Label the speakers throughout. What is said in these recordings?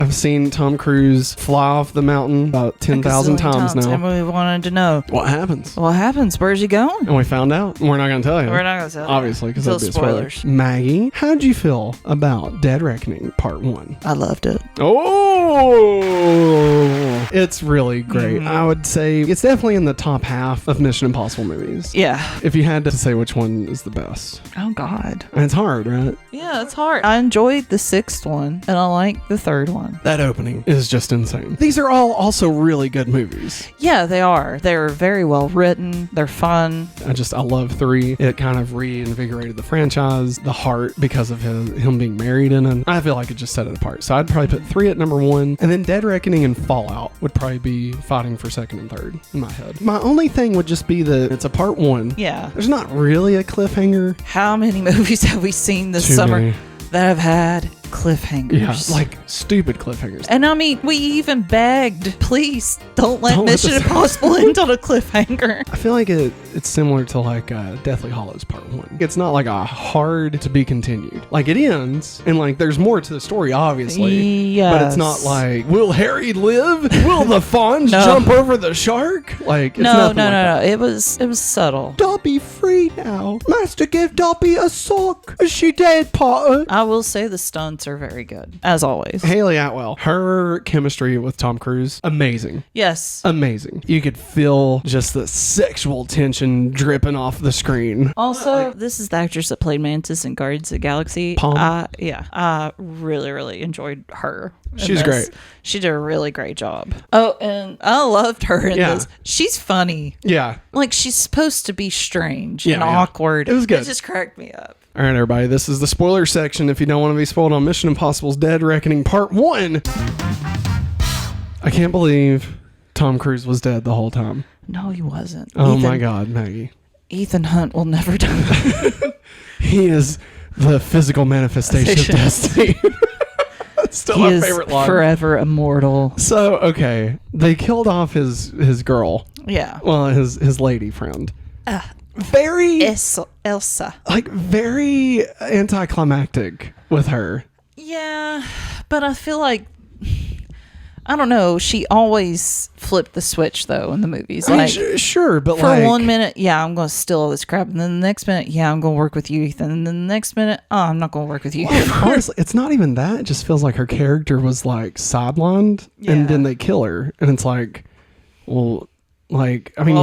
Speaker 1: I've seen Tom Cruise fly off the mountain about 10,000 times now.
Speaker 2: And we wanted to know.
Speaker 1: What happens?
Speaker 2: Where's he going?
Speaker 1: And we found out. We're not going to tell you.
Speaker 2: We're not going to tell you.
Speaker 1: Obviously, because that'd be a spoiler.
Speaker 2: Spoilers.
Speaker 1: Maggie, how'd you feel about Dead Reckoning Part 1?
Speaker 2: I loved it.
Speaker 1: Oh! It's really great. I would say it's definitely in the top half of Mission Impossible movies.
Speaker 2: Yeah.
Speaker 1: If you had to say which one is the best.
Speaker 2: Oh, God.
Speaker 1: And it's hard, right?
Speaker 2: Yeah, it's hard. I enjoyed the 6th one, and I like the 3rd one.
Speaker 1: That opening is just insane. These are all also really good movies.
Speaker 2: Yeah, they are. They're very well written. They're fun.
Speaker 1: I love 3. It kind of reinvigorated the franchise, the heart, because of him being married in it. I feel like it just set it apart. So I'd probably put 3 at number 1, and then Dead Reckoning and Fallout would probably be fighting for 2nd and 3rd in my head. My only thing would just be that it's a part 1.
Speaker 2: Yeah.
Speaker 1: There's not really a cliffhanger.
Speaker 2: How many movies have we seen this summer that have had cliffhangers?
Speaker 1: Yeah, like stupid cliffhangers.
Speaker 2: And I mean, we even begged, please don't let Mission Impossible end on a cliffhanger.
Speaker 1: I feel like it's similar to like Deathly Hallows Part 1. It's not like a hard to be continued. Like it ends, and like there's more to the story, obviously.
Speaker 2: Yes.
Speaker 1: But it's not like, will Harry live? Will the fawns jump over the shark? Like it's nothing like that.
Speaker 2: It was subtle.
Speaker 1: Dobby free now. Master give Dobby a sock. Is she dead, Potter?
Speaker 2: I will say the stunts are very good, as always.
Speaker 1: Haley Atwell, her chemistry with Tom Cruise, amazing.
Speaker 2: Yes.
Speaker 1: Amazing. You could feel just the sexual tension dripping off the screen.
Speaker 2: Also, this is the actress that played Mantis in Guardians of the Galaxy.
Speaker 1: Palm.
Speaker 2: I really, really enjoyed her.
Speaker 1: She's great.
Speaker 2: She did a really great job. Oh, and I loved her in this. She's funny.
Speaker 1: Yeah.
Speaker 2: Like, she's supposed to be strange and awkward.
Speaker 1: It was good.
Speaker 2: It just cracked me up.
Speaker 1: All right, everybody. This is the spoiler section. If you don't want to be spoiled on Mission Impossible's Dead Reckoning Part 1. I can't believe Tom Cruise was dead the whole time.
Speaker 2: No, he wasn't.
Speaker 1: Oh, my God, Maggie.
Speaker 2: Ethan Hunt will never die.
Speaker 1: He is the physical manifestation of destiny. Still
Speaker 2: he
Speaker 1: my
Speaker 2: is
Speaker 1: favorite line.
Speaker 2: Forever immortal.
Speaker 1: So, okay. They killed off his girl.
Speaker 2: Yeah.
Speaker 1: Well, his lady friend. Very...
Speaker 2: Elsa.
Speaker 1: Like, very anticlimactic with her.
Speaker 2: Yeah, but I feel like... I don't know. She always flipped the switch, though, in the movies.
Speaker 1: I mean,
Speaker 2: like,
Speaker 1: sure, but
Speaker 2: for 1 minute, yeah, I'm going to steal all this crap. And then the next minute, yeah, I'm going to work with you, Ethan. And then the next minute, oh, I'm not going to work with you.
Speaker 1: Well, honestly, it's not even that. It just feels like her character was, like, sidelined, and then they kill her. And it's like, well, like, I mean,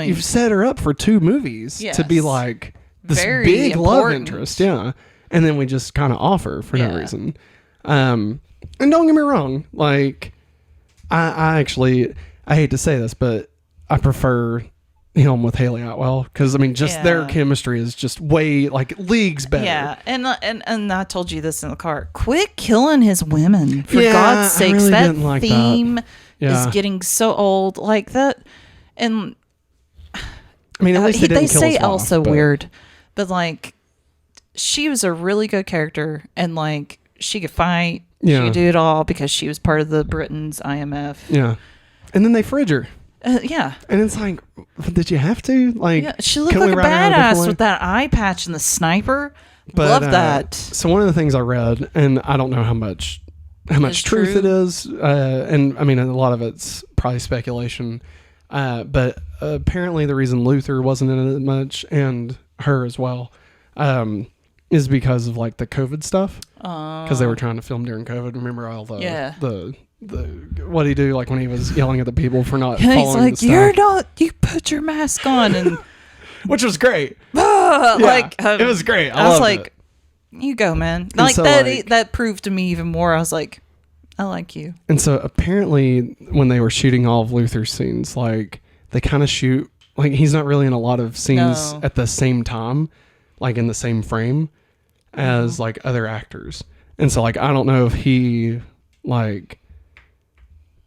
Speaker 1: you've set her up for 2 movies to be, like, this
Speaker 2: very
Speaker 1: big
Speaker 2: important
Speaker 1: love interest. Yeah. And then we just kind of off her for no reason. And don't get me wrong, like, I actually, I hate to say this, but I prefer him with Haley Atwell, because, I mean, just their chemistry is just way, like, leagues better.
Speaker 2: Yeah, and I told you this in the car. Quit killing his women, for God's sakes.
Speaker 1: Really
Speaker 2: that
Speaker 1: like
Speaker 2: theme
Speaker 1: is
Speaker 2: getting so old. Like that, and
Speaker 1: I mean, at least they didn't kill
Speaker 2: say
Speaker 1: his wife,
Speaker 2: Elsa
Speaker 1: but
Speaker 2: weird, but, like, she was a really good character, and, like, she could fight. She could do it all because she was part of the Britain's IMF.
Speaker 1: Yeah. And then they fridge her.
Speaker 2: Yeah.
Speaker 1: And it's like, did you have to? Like,
Speaker 2: she looked like a badass with that eye patch and the sniper. Love that.
Speaker 1: So one of the things I read, and I don't know how much truth it is, and I mean, a lot of it's probably speculation, but apparently the reason Luther wasn't in it much, and her as well, is because of, like, the COVID stuff. Because they were trying to film during COVID. Remember all the what he do, like, when he was yelling at the people for not following
Speaker 2: he's like, you put your mask on, and
Speaker 1: which was great. It was great. I was
Speaker 2: like, you go, man.
Speaker 1: And
Speaker 2: like,
Speaker 1: so,
Speaker 2: that proved to me even more. I was like, I like you.
Speaker 1: And so apparently when they were shooting all of Luther's scenes, like, they kind of shoot, like, he's not really in a lot of scenes at the same time, like, in the same frame as like other actors. And so, like, I don't know if he, like,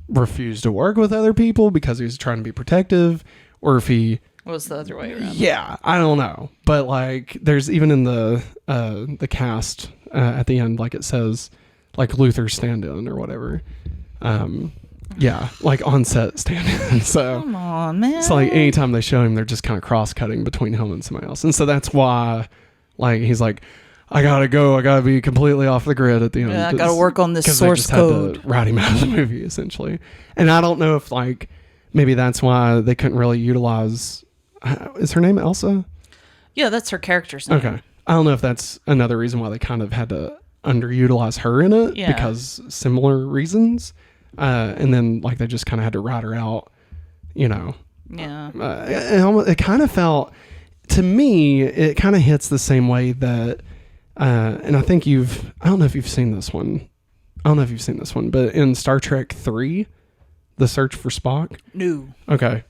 Speaker 1: refused to work with other people because he was trying to be protective, or if he
Speaker 2: was the other way around.
Speaker 1: Yeah, I don't know. But, like, there's even in the cast at the end, like, it says, like, Luther stand-in or whatever. Yeah, like, on set stand-in. So
Speaker 2: come on, man.
Speaker 1: So, like, anytime they show him, they're just kind of cross-cutting between him and somebody else. And so that's why, like, he's like, I gotta go. I gotta be completely off the grid at the end.
Speaker 2: Yeah, I gotta work on this source code.
Speaker 1: Had to write him out of the movie, essentially. And I don't know if like maybe that's why they couldn't really utilize. Is her name Elsa?
Speaker 2: Yeah, that's her character's name.
Speaker 1: Okay. I don't know if that's another reason why they kind of had to underutilize her in it because similar reasons. And then like they just kind of had to write her out, you know.
Speaker 2: Yeah.
Speaker 1: It kind of felt, to me, it kind of hits the same way that, and I think I don't know if you've seen this one. But in Star Trek 3, The Search for Spock.
Speaker 2: No.
Speaker 1: Okay.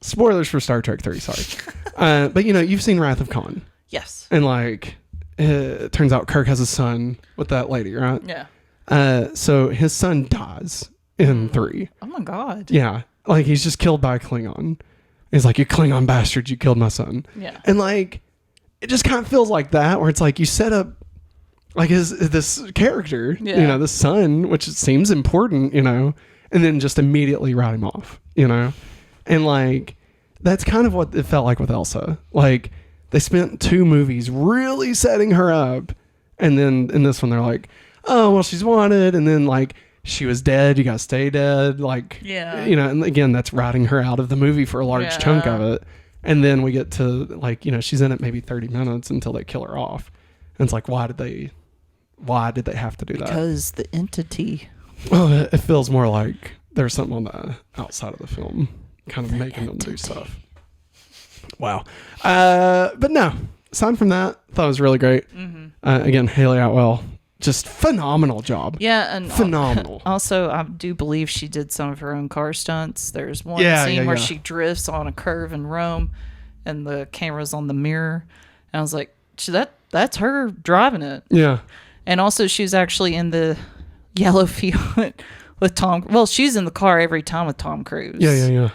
Speaker 1: Spoilers for Star Trek 3, sorry. But you've seen Wrath of Khan.
Speaker 2: Yes.
Speaker 1: And like, it turns out Kirk has a son with that lady, right?
Speaker 2: Yeah.
Speaker 1: So his son dies in 3.
Speaker 2: Oh my God.
Speaker 1: Yeah. Like he's just killed by a Klingon. He's like, you Klingon bastards, you killed my son.
Speaker 2: Yeah.
Speaker 1: And like, it just kind of feels like that, where it's like you set up like this character, this son, which seems important, and then just immediately write him off, And like, that's kind of what it felt like with Elsa. Like, they spent 2 movies really setting her up. And then in this one, they're like, oh, well, she's wanted. And then like, she was dead. You got to stay dead. Like, and again, that's writing her out of the movie for a large chunk of it. And then we get to like, she's in it maybe 30 minutes until they kill her off. And it's like, why did they have to do that?
Speaker 2: Because the entity.
Speaker 1: Well, it feels more like there's something on the outside of the film kind of making them do stuff. Wow. But no, aside from that, I thought it was really great. Mm-hmm. Again, Haley Atwell, just phenomenal job.
Speaker 2: Yeah, and
Speaker 1: phenomenal.
Speaker 2: Also, I do believe she did some of her own car stunts. There's one scene where she drifts on a curve in Rome, and the camera's on the mirror. And I was like, that's her driving it.
Speaker 1: Yeah.
Speaker 2: And also, she was actually in the yellow Fiat with Tom. Well, she's in the car every time with Tom Cruise.
Speaker 1: Yeah.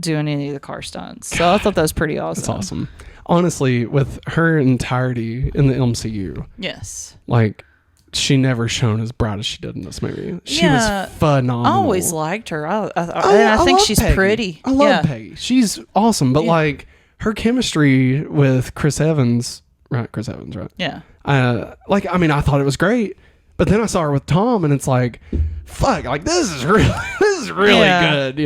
Speaker 2: Doing any of the car stunts. So I thought that was pretty awesome.
Speaker 1: That's awesome. Honestly, with her entirety in the MCU.
Speaker 2: Yes.
Speaker 1: Like, she never shone as bright as she did in this movie. She was phenomenal.
Speaker 2: I always liked her. I think she's
Speaker 1: Peggy.
Speaker 2: pretty.
Speaker 1: I love Peggy. She's awesome. But like, her chemistry with Chris Evans, right?
Speaker 2: Yeah.
Speaker 1: I thought it was great. But then I saw her with Tom, and it's like, fuck, like this is really good,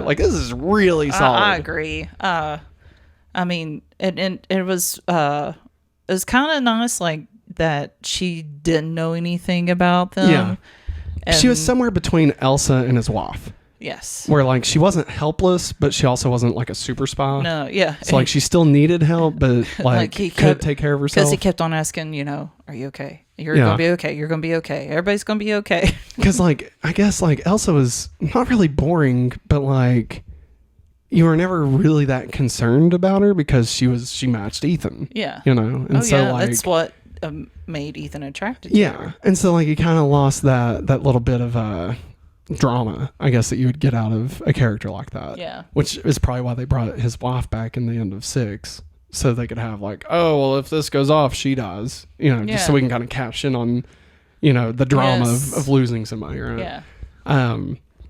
Speaker 1: Like this is really solid.
Speaker 2: I agree. I mean, it was kind of nice, like that she didn't know anything about them.
Speaker 1: Yeah, and she was somewhere between Elsa and his wife.
Speaker 2: Yes,
Speaker 1: where like she wasn't helpless, but she also wasn't like a super spy.
Speaker 2: No, yeah.
Speaker 1: So like she still needed help, but like he could take care of herself.
Speaker 2: Because he kept on asking, are you okay? You're gonna be okay. You're gonna be okay. Everybody's gonna be okay.
Speaker 1: Because like I guess like Elsa was not really boring, but like you were never really that concerned about her because she matched Ethan.
Speaker 2: Yeah.
Speaker 1: And like
Speaker 2: that's what made Ethan attracted to her.
Speaker 1: And so like you kind of lost that little bit of drama, I guess, that you would get out of a character like that.
Speaker 2: Yeah.
Speaker 1: Which is probably why they brought his wife back in the end of 6. So they could have like, oh, well, if this goes off, she dies. Just so we can kind of caption on, the drama of losing somebody, right?
Speaker 2: Yeah.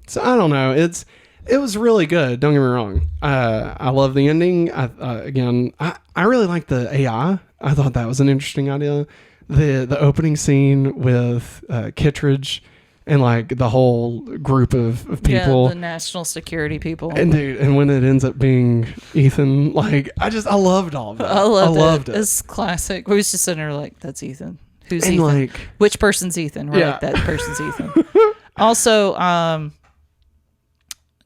Speaker 1: So I don't know. It was really good. Don't get me wrong. I love the ending. I really like the AI. I thought that was an interesting idea. The opening scene with Kittredge and like the whole group of people.
Speaker 2: Yeah, the national security people.
Speaker 1: And dude, and when it ends up being Ethan, like I loved all of that. I loved it.
Speaker 2: It's classic. We was just sitting there like, that's Ethan. Who's
Speaker 1: and
Speaker 2: Ethan?
Speaker 1: Like,
Speaker 2: which person's Ethan? Right, that person's Ethan. Also,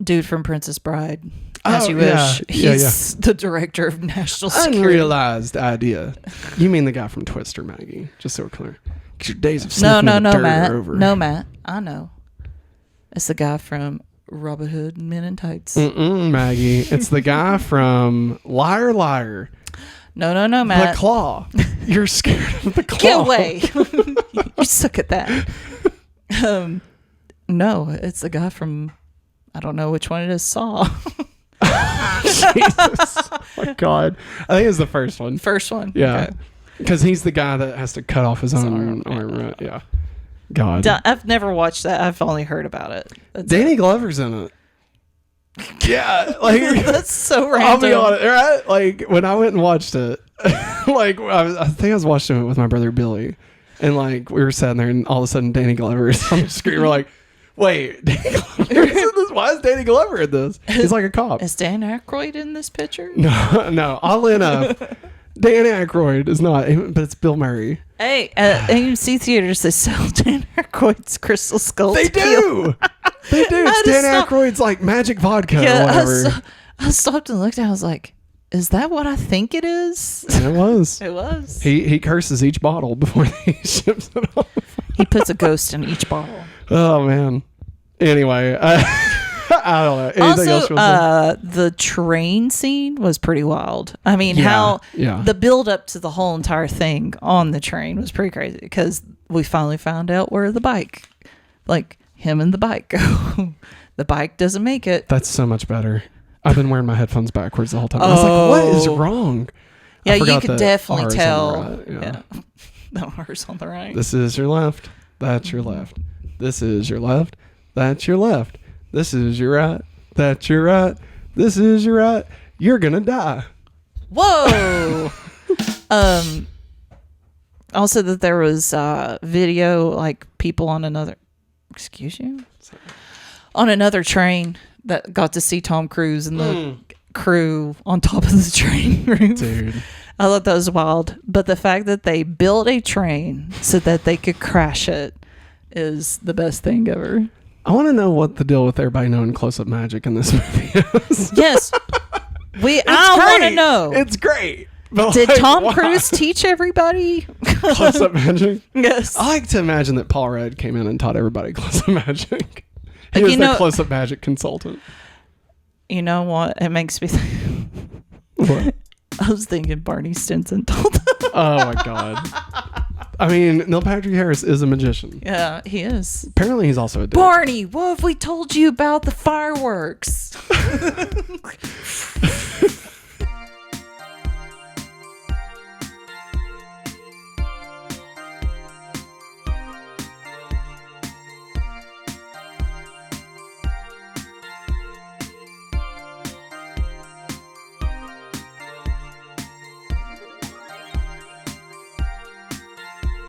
Speaker 2: dude from Princess Bride. As You Wish. He's the director of national security.
Speaker 1: Unrealized idea. You mean the guy from Twister, Maggie? Just so we're clear. Because your days of sniffing the dirt
Speaker 2: Matt.
Speaker 1: are over.
Speaker 2: No, Matt. I know. It's the guy from Robin Hood and Men in Tights.
Speaker 1: Maggie. It's the guy from Liar Liar.
Speaker 2: No, Matt.
Speaker 1: The Claw. You're scared of the Claw.
Speaker 2: Get away. You suck at that. No, it's the guy from, I don't know which one it is, Saw.
Speaker 1: Jesus. Oh my God. I think it's the first one.
Speaker 2: First one.
Speaker 1: Yeah. Because he's the guy that has to cut off his own arm, right? Yeah. God.
Speaker 2: I've never watched that. I've only heard about it.
Speaker 1: Danny Glover's in it. Yeah, like
Speaker 2: that's so random.
Speaker 1: I'll be honest, right? Like when I went and watched it, like I think I was watching it with my brother Billy, and like we were sitting there, and all of a sudden Danny Glover is on the screen. We're like, wait, Danny Glover is in this? Why is Danny Glover in this? He's like a cop.
Speaker 2: Is Dan Aykroyd in this picture?
Speaker 1: No, I'll in Dan Aykroyd is not, but it's Bill Murray.
Speaker 2: Hey, at AMC theaters, they sell Dan Aykroyd's Crystal Skull.
Speaker 1: They do. They do. It's Dan Aykroyd's like magic vodka or whatever.
Speaker 2: I stopped and looked at it. I was like, is that what I think it is?
Speaker 1: And it was.
Speaker 2: It was.
Speaker 1: He curses each bottle before he ships it off.
Speaker 2: He puts a ghost in each bottle.
Speaker 1: Oh, man. Anyway, I don't know. Anything else you want to say?
Speaker 2: The train scene was pretty wild. I mean, how the build up to the whole entire thing on the train was pretty crazy because we finally found out where the bike, like him and the bike go. The bike doesn't make it.
Speaker 1: That's so much better. I've been wearing my headphones backwards the whole time. I was like, what is wrong?
Speaker 2: Yeah, you could definitely tell.
Speaker 1: Right. Yeah.
Speaker 2: The R's on the right.
Speaker 1: This is your left. That's your left. This is your left. That's your left. This is your right. That's your right. This is your right. You're going to die.
Speaker 2: Whoa. Also that there was video, like people on another, on another train that got to see Tom Cruise and the crew on top of the train roof.
Speaker 1: Dude.
Speaker 2: I thought that was wild. But the fact that they built a train so that they could crash it is the best thing ever.
Speaker 1: I want to know what the deal with everybody knowing close-up magic in this movie is.
Speaker 2: Yes. I want to know.
Speaker 1: It's great. But
Speaker 2: did Tom Cruise teach everybody
Speaker 1: close-up magic?
Speaker 2: Yes.
Speaker 1: I like to imagine that Paul Rudd came in and taught everybody close-up magic. He was the close-up magic consultant.
Speaker 2: You know what? It makes me think.
Speaker 1: What?
Speaker 2: I was thinking Barney Stinson told them.
Speaker 1: Oh, my God. I mean, Neil Patrick Harris is a magician.
Speaker 2: Yeah, he is.
Speaker 1: Apparently, he's also a dick.
Speaker 2: Barney, what if we told you about the fireworks?